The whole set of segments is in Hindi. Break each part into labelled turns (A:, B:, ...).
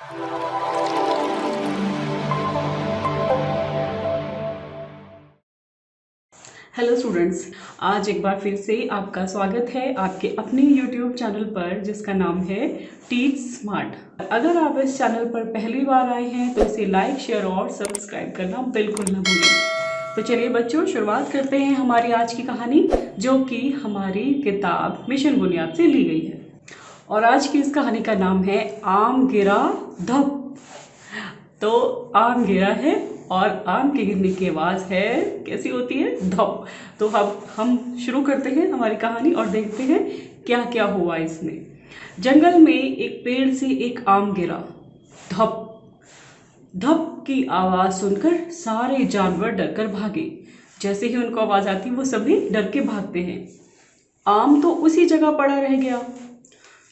A: हेलो स्टूडेंट्स, आज एक बार फिर से आपका स्वागत है आपके अपने YouTube चैनल पर जिसका नाम है टीच स्मार्ट। अगर आप इस चैनल पर पहली बार आए हैं तो इसे लाइक, शेयर और सब्सक्राइब करना बिल्कुल ना भूलें। तो चलिए बच्चों, शुरुआत करते हैं हमारी आज की कहानी, जो कि हमारी किताब मिशन बुनियाद से ली गई है। और आज की इस कहानी का नाम है आम गिरा धप। तो आम गिरा है और आम के गिरने की आवाज़ है कैसी होती है, धप। तो अब हम शुरू करते हैं हमारी कहानी और देखते हैं क्या क्या हुआ इसमें। जंगल में एक पेड़ से एक आम गिरा। धप धप की आवाज़ सुनकर सारे जानवर डरकर भागे। जैसे ही उनको आवाज़ आती वो सभी डर के भागते हैं। आम तो उसी जगह पड़ा रह गया।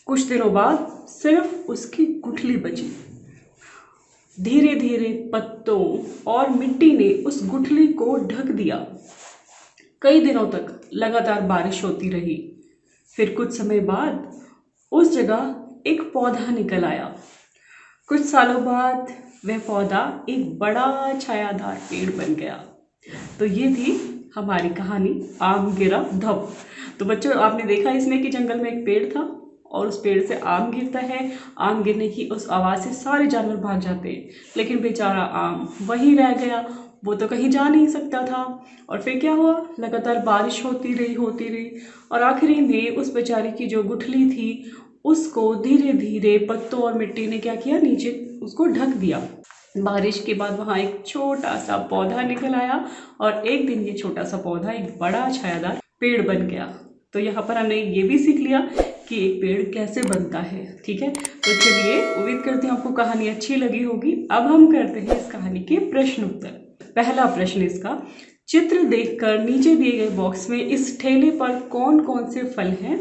A: कुछ दिनों बाद सिर्फ उसकी गुठली बची। धीरे धीरे पत्तों और मिट्टी ने उस गुठली को ढक दिया। कई दिनों तक लगातार बारिश होती रही। फिर कुछ समय बाद उस जगह एक पौधा निकल आया। कुछ सालों बाद वह पौधा एक बड़ा छायादार पेड़ बन गया। तो ये थी हमारी कहानी आम गिरा धप। तो बच्चों, आपने देखा इसमें कि जंगल में एक पेड़ था और उस पेड़ से आम गिरता है। आम गिरने की उस आवाज़ से सारे जानवर भाग जाते हैं, लेकिन बेचारा आम वहीं रह गया। वो तो कहीं जा नहीं सकता था। और फिर क्या हुआ, लगातार बारिश होती रही और आखिरी में उस बेचारी की जो गुठली थी उसको धीरे धीरे पत्तों और मिट्टी ने क्या किया, नीचे उसको ढक दिया। बारिश के बाद वहाँ एक छोटा सा पौधा निकल आया और एक दिन ये छोटा सा पौधा एक बड़ा छायादार पेड़ बन गया। तो यहाँ पर हमने ये भी सीख लिया कि एक पेड़ कैसे बनता है। ठीक है, तो चलिए, उम्मीद करते हैं आपको कहानी अच्छी लगी होगी। अब हम करते हैं इस कहानी के प्रश्न उत्तर। पहला प्रश्न इसका, चित्र देखकर नीचे दिए गए बॉक्स में इस ठेले पर कौन कौन से फल हैं,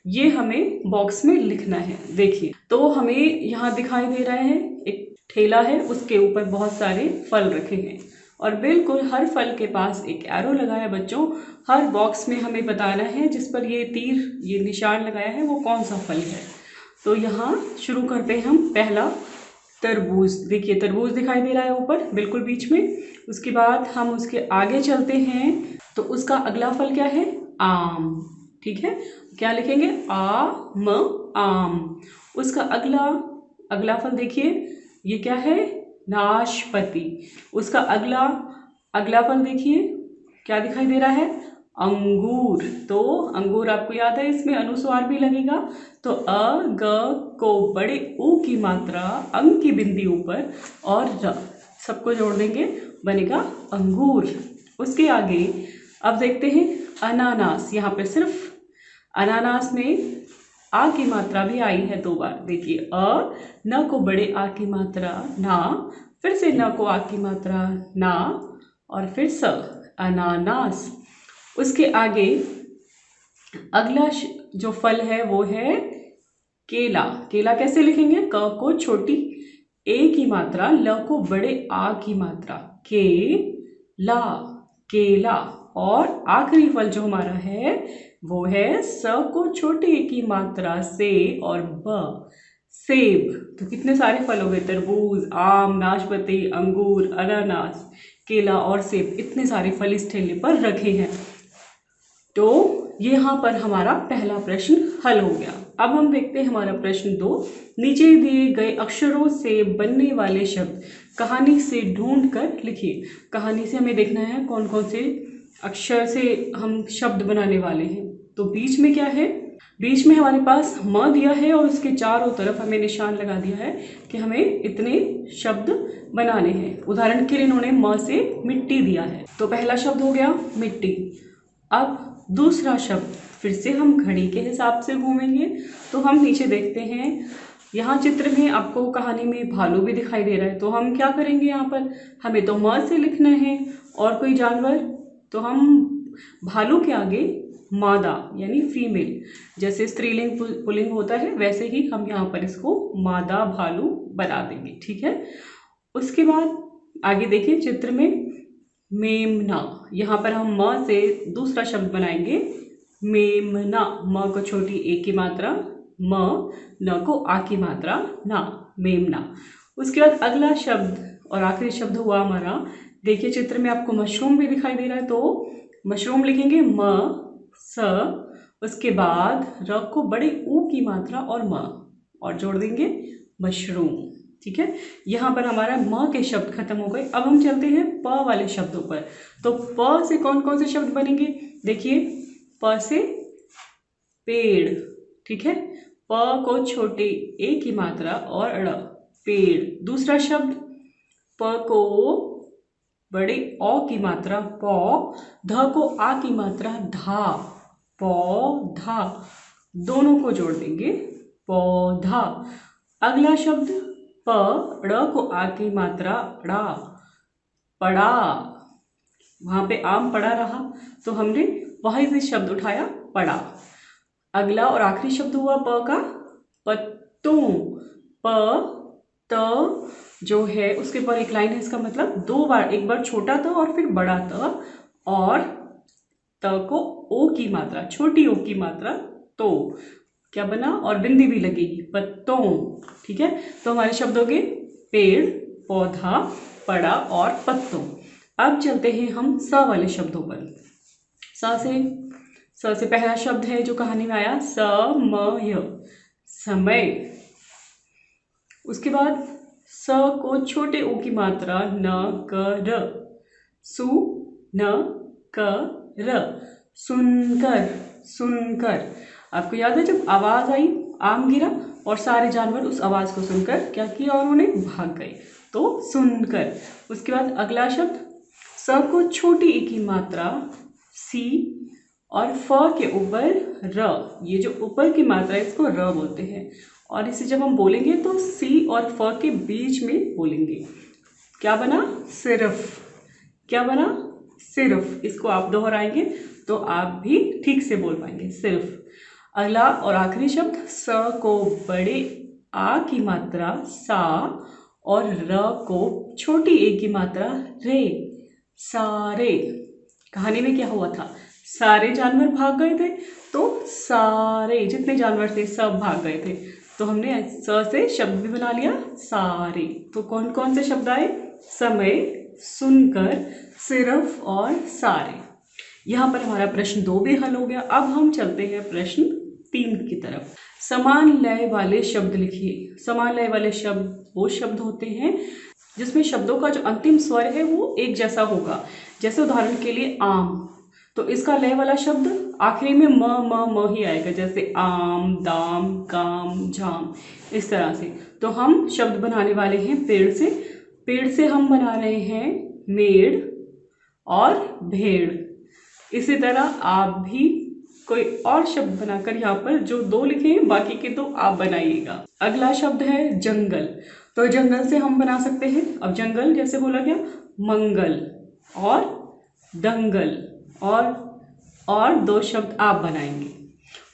A: ये हमें बॉक्स में लिखना है। देखिए, तो हमें यहाँ दिखाई दे रहा है एक ठेला है, उसके ऊपर बहुत सारे फल रखे हैं और बिल्कुल हर फल के पास एक एरो लगा है। बच्चों, हर बॉक्स में हमें बताना है जिस पर ये तीर, ये निशान लगाया है, वो कौन सा फल है। तो यहाँ शुरू करते हैं हम। पहला तरबूज। देखिए, तरबूज दिखाई दे रहा है ऊपर बिल्कुल बीच में। उसके बाद हम उसके आगे चलते हैं तो उसका अगला फल क्या है, आम। ठीक है, क्या लिखेंगे, आम। उसका अगला फल देखिए, ये क्या है, नाशपाती। उसका अगला फल देखिए, क्या दिखाई दे रहा है, अंगूर। तो अंगूर आपको याद है, इसमें अनुस्वार भी लगेगा। तो अ ग को बड़े ऊ की मात्रा, अंग की बिंदी ऊपर और र, सबको जोड़ देंगे, बनेगा अंगूर। उसके आगे अब देखते हैं अनानास। यहाँ पे सिर्फ अनानास में आ की मात्रा भी आई है 2 बार। देखिए, अ, न को बड़े आ की मात्रा ना, फिर से न को आ की मात्रा ना, और फिर स, अनानास। उसके आगे अगला जो फल है वो है केला। केला कैसे लिखेंगे, क को छोटी ए की मात्रा, ल को बड़े आ की मात्रा, केला, केला। और आखिरी फल जो हमारा है वो है स को छोटी ए की मात्रा से और ब, सेब। तो कितने सारे फल हो गए, तरबूज, आम, नाशपाती, अंगूर, अनानास, केला और सेब। इतने सारे फल इस ठेले पर रखे हैं। तो यहाँ पर हमारा पहला प्रश्न हल हो गया। अब हम देखते हैं हमारा प्रश्न 2। नीचे दिए गए अक्षरों से बनने वाले शब्द कहानी से ढूंढ कर लिखिए। कहानी से हमें देखना है कौन कौन से अक्षर से हम शब्द बनाने वाले हैं। तो बीच में क्या है, बीच में हमारे पास म दिया है और उसके चारों तरफ हमें निशान लगा दिया है कि हमें इतने शब्द बनाने हैं। उदाहरण के लिए इन्होंने म से मिट्टी दिया है, तो पहला शब्द हो गया मिट्टी। अब दूसरा शब्द, फिर से हम घड़ी के हिसाब से घूमेंगे। तो हम नीचे देखते हैं, यहाँ चित्र में आपको कहानी में भालू भी दिखाई दे रहा है। तो हम क्या करेंगे, यहाँ पर हमें तो म से लिखना है और कोई जानवर, तो हम भालू के आगे मादा यानी फीमेल, जैसे स्त्रीलिंग पुल्लिंग होता है वैसे ही हम यहाँ पर इसको मादा भालू बना देंगे। ठीक है, उसके बाद आगे देखिए चित्र में मेमना। यहाँ पर हम म से दूसरा शब्द बनाएंगे मेमना। म को छोटी ए की मात्रा म, न को आ की मात्रा ना, मेमना। उसके बाद अगला शब्द और आखिरी शब्द हुआ हमारा, देखिए चित्र में आपको मशरूम भी दिखाई दे रहा है, तो मशरूम लिखेंगे म स, उसके बाद र को बड़े ऊ की मात्रा और म और जोड़ देंगे मशरूम। ठीक है, यहाँ पर हमारा म के शब्द खत्म हो गए। अब हम चलते हैं प वाले शब्दों पर। तो प से कौन कौन से शब्द बनेंगे, देखिए प से पेड़। ठीक है, प को छोटे ए की मात्रा और ड़, पेड़। दूसरा शब्द प को बड़े औ की मात्रा पौ, ध को आ की मात्रा धा, पौधा। दोनों को जोड़ देंगे पौधा। अगला शब्द प, ड़ को आ की मात्रा ड़ा, पड़ा। वहां पे आम पड़ा रहा तो हमने वही से शब्द उठाया पड़ा। अगला और आखिरी शब्द हुआ प का, पत्तों। प त जो है उसके ऊपर एक लाइन है, इसका मतलब दो बार, एक बार छोटा त और फिर बड़ा त, और त को ओ की मात्रा, छोटी ओ की मात्रा तो क्या बना, और बिंदी भी लगेगी, पत्तों। ठीक है, तो हमारे शब्द हो गए पेड़, पौधा, पड़ा और पत्तों। अब चलते हैं हम स वाले शब्दों पर। स से पहला शब्द है जो कहानी में आया, समय, समय। उसके बाद स को छोटे ओ की मात्रा न क र, सु न क र, सुनकर, सुनकर। आपको याद है जब आवाज आई, आम गिरा और सारे जानवर उस आवाज को सुनकर क्या किया, उन्होंने भाग गए, तो सुनकर। उसके बाद अगला शब्द स को छोटी ई की मात्रा सी और फ के ऊपर र, ये जो ऊपर की मात्रा है इसको र बोलते हैं, और इसे जब हम बोलेंगे तो सी और फ के बीच में बोलेंगे। क्या बना, सिर्फ। क्या बना, सिर्फ। इसको आप दोहराएंगे तो आप भी ठीक से बोल पाएंगे, सिर्फ। अगला और आखिरी शब्द स को बड़े आ की मात्रा सा और र को छोटी ए की मात्रा रे, सारे। कहानी में क्या हुआ था, सारे जानवर भाग गए थे, तो सारे जितने जानवर थे सब भाग गए थे, तो हमने स से शब्द भी बना लिया सारे। तो कौन कौन से शब्द आए, समय, सुनकर, सिर्फ और सारे। यहाँ पर हमारा प्रश्न 2 भी हल हो गया। अब हम चलते हैं प्रश्न 3 की तरफ। समान लय वाले शब्द लिखिए। समान लय वाले शब्द वो शब्द होते हैं जिसमें शब्दों का जो अंतिम स्वर है वो एक जैसा होगा। जैसे उदाहरण के लिए आम, तो इसका लय वाला शब्द आखिरी में म ही आएगा, जैसे आम, दाम, काम, जाम, इस तरह से। तो हम शब्द बनाने वाले हैं पेड़ से। पेड़ से हम बना रहे हैं मेड़ और भेड़। इसी तरह आप भी कोई और शब्द बनाकर यहाँ पर जो 2 लिखे हैं बाकी के 2 आप बनाइएगा। अगला शब्द है जंगल, तो जंगल से हम बना सकते हैं, अब जंगल जैसे बोला गया मंगल और दंगल, और 2 शब्द आप बनाएंगे,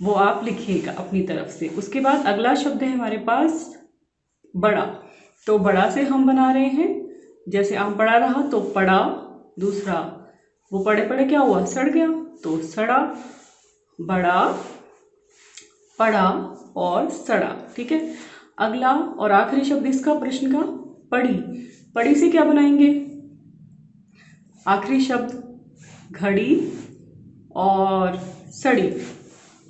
A: वो आप लिखिएगा अपनी तरफ से। उसके बाद अगला शब्द है हमारे पास बड़ा, तो बड़ा से हम बना रहे हैं, जैसे आम पड़ा रहा तो पड़ा, दूसरा वो पड़े पड़े क्या हुआ, सड़ गया, तो सड़ा, बड़ा, पड़ा और सड़ा। ठीक है, अगला और आखिरी शब्द इसका प्रश्न का पड़ी। पड़ी से क्या बनाएंगे, आखिरी शब्द घड़ी और सड़ी,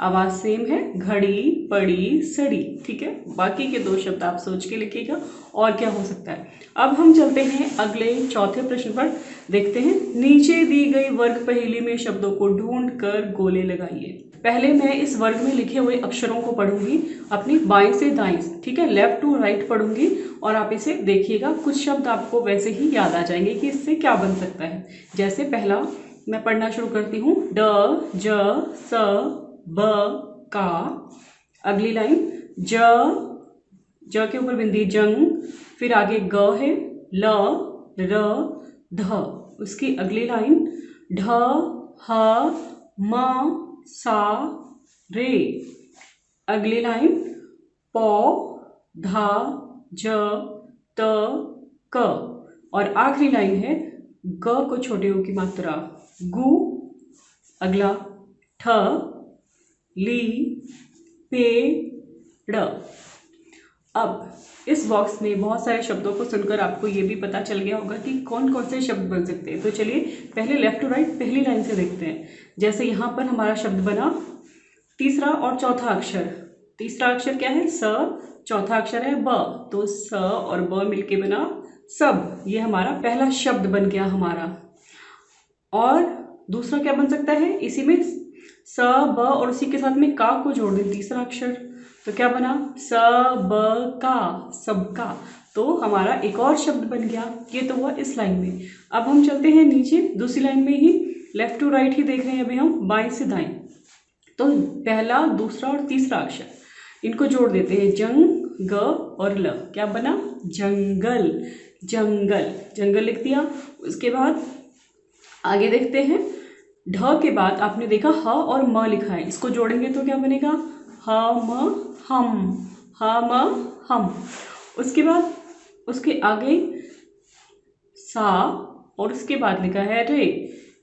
A: आवाज सेम है, घड़ी, पड़ी, सड़ी। ठीक है, बाकी के 2 शब्द आप सोच के लिखिएगा और क्या हो सकता है। अब हम चलते हैं अगले चौथे प्रश्न पर, देखते हैं। नीचे दी गई वर्ग पहेली में शब्दों को ढूंढ कर गोले लगाइए। पहले मैं इस वर्ग में लिखे हुए अक्षरों को पढ़ूंगी अपनी बाएं से दाएं, ठीक है, लेफ्ट टू राइट पढ़ूंगी, और आप इसे देखिएगा। कुछ शब्द आपको वैसे ही याद आ जाएंगे कि इससे क्या बन सकता है। जैसे पहला मैं पढ़ना शुरू करती हूँ, ड, ज, स, ब, का। अगली लाइन ज के ऊपर बिंदी जंग, फिर आगे ग है, ल, र, ध। उसकी अगली लाइन ढ, ह, म, सा, रे। अगली लाइन पौ, धा, ज, त, क। और आखिरी लाइन है ग को छोटे ओ की मात्रा गु। अगला ठ, ली, पे, ड़। अब इस बॉक्स में बहुत सारे शब्दों को सुनकर आपको ये भी पता चल गया होगा कि कौन कौन से शब्द बन सकते हैं। तो चलिए पहले लेफ्ट टू राइट पहली लाइन से देखते हैं। जैसे यहाँ पर हमारा शब्द बना तीसरा और चौथा अक्षर। तीसरा अक्षर क्या है? स, चौथा अक्षर है ब, तो स और ब मिलके बना सब। ये हमारा पहला शब्द बन गया हमारा। और दूसरा क्या बन सकता है? इसी में स ब और उसी के साथ में का को जोड़ दें, तीसरा अक्षर, तो क्या बना? स ब का, सबका। तो हमारा एक और शब्द बन गया। ये तो हुआ इस लाइन में। अब हम चलते हैं नीचे दूसरी लाइन में ही, लेफ्ट टू राइट ही देख रहे हैं अभी हम, बाएं से दाएं। तो पहला, दूसरा और तीसरा अक्षर इनको जोड़ देते हैं, जंग ग और ल, क्या बना? जंगल। जंगल, जंगल लिख दिया। उसके बाद आगे देखते हैं, ढ के बाद आपने देखा ह और म लिखा है, इसको जोड़ेंगे तो क्या बनेगा? ह म हम, ह म हम। उसके बाद उसके आगे सा और उसके बाद लिखा है रे,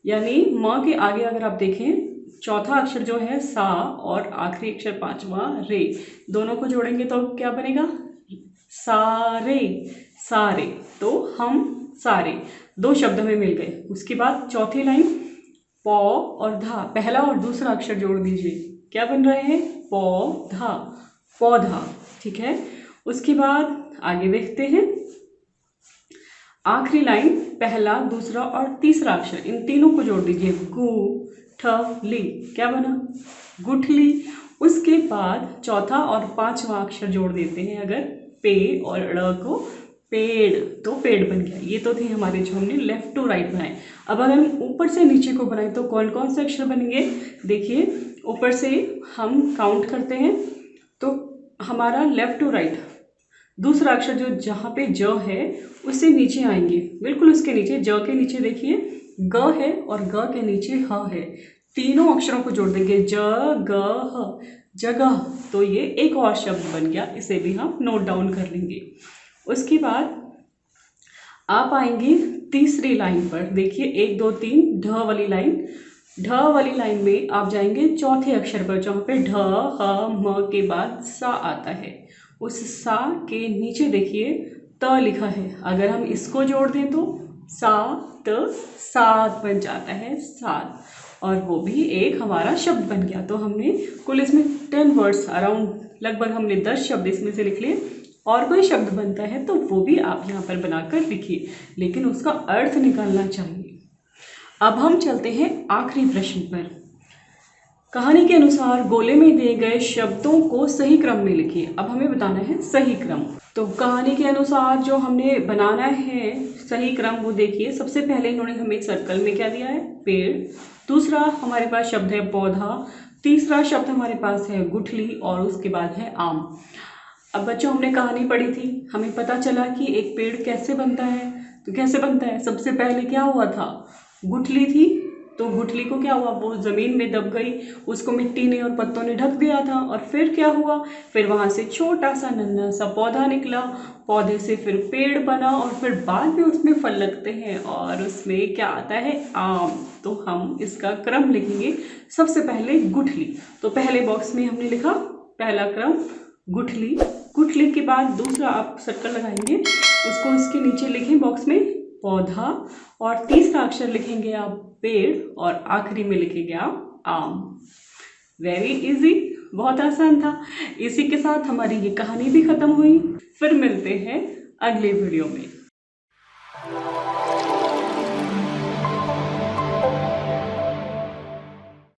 A: यानी म के आगे अगर आप देखें चौथा अक्षर जो है सा और आखिरी अक्षर पांचवा रे, दोनों को जोड़ेंगे तो क्या बनेगा? सारे, सारे। तो हम सारे, दो शब्द हमें मिल गए। उसके बाद चौथी लाइन, पौ और धा, पहला और दूसरा अक्षर जोड़ दीजिए, क्या बन रहे हैं? पौधा, पौधा। ठीक है। उसके बाद आगे देखते हैं, आखिरी लाइन, पहला, दूसरा और तीसरा अक्षर, इन तीनों को जोड़ दीजिए, गु ठ ली, क्या बना? गुठली। उसके बाद चौथा और पांचवा अक्षर जोड़ देते हैं अगर, पे और ड़ को, पेड़, तो पेड़ बन गया। ये तो थे हमारे जो हमने लेफ्ट टू राइट बनाए। अब अगर हम ऊपर से नीचे को बनाए तो कौन कौन से अक्षर बनेंगे? देखिए ऊपर से हम काउंट करते हैं तो हमारा लेफ्ट टू राइट दूसरा अक्षर जो जहाँ पे ज है उससे नीचे आएंगे, बिल्कुल उसके नीचे, ज के नीचे देखिए ग है और ग के नीचे ह है, तीनों अक्षरों को जोड़ देंगे, ज ग ह, जगह। तो ये एक और शब्द बन गया, इसे भी हम नोट डाउन कर लेंगे। उसके बाद आप आएंगे तीसरी लाइन पर, देखिए 1 2 3 ढ वाली लाइन। ढ वाली लाइन में आप जाएंगे चौथे अक्षर पर, जहाँ पे ढ ह म के बाद सा आता है, उस सा के नीचे देखिए त लिखा है, अगर हम इसको जोड़ दें तो सा त सात बन जाता है, सात, और वो भी एक हमारा शब्द बन गया। तो हमने कुल इसमें 10 वर्ड्स अराउंड, लगभग हमने 10 शब्द इसमें से लिख लिए। और कोई शब्द बनता है तो वो भी आप यहाँ पर बनाकर लिखिए, लेकिन उसका अर्थ निकालना चाहिए। अब हम चलते हैं आखिरी प्रश्न पर। कहानी के अनुसार गोले में दिए गए शब्दों को सही क्रम में लिखिए। अब हमें बताना है सही क्रम। तो कहानी के अनुसार जो हमने बनाना है सही क्रम, वो देखिए, सबसे पहले इन्होंने हमें सर्कल में क्या दिया है? पेड़। दूसरा हमारे पास शब्द है पौधा। तीसरा शब्द हमारे पास है गुठली और उसके बाद है आम। अब बच्चों हमने कहानी पढ़ी थी, हमें पता चला कि एक पेड़ कैसे बनता है। तो कैसे बनता है? सबसे पहले क्या हुआ था? गुठली थी, तो गुठली को क्या हुआ? वो जमीन में दब गई, उसको मिट्टी ने और पत्तों ने ढक दिया था। और फिर क्या हुआ? फिर वहां से छोटा सा नन्हा सा पौधा निकला, पौधे से फिर पेड़ बना, और फिर बाद में उसमें फल लगते हैं और उसमें क्या आता है? आम। तो हम इसका क्रम लिखेंगे, सबसे पहले गुठली। तो पहले बॉक्स में हमने लिखा पहला क्रम गुठली। गुठली के बाद दूसरा आप सर्कल लगाएंगे, उसको इसके नीचे लिखें बॉक्स में पौधा, और तीसरा अक्षर लिखेंगे आप पेड़, और आखिरी में लिखेंगे आप आम। वेरी इजी, बहुत आसान था। इसी के साथ हमारी ये कहानी भी खत्म हुई। फिर मिलते हैं अगले वीडियो में।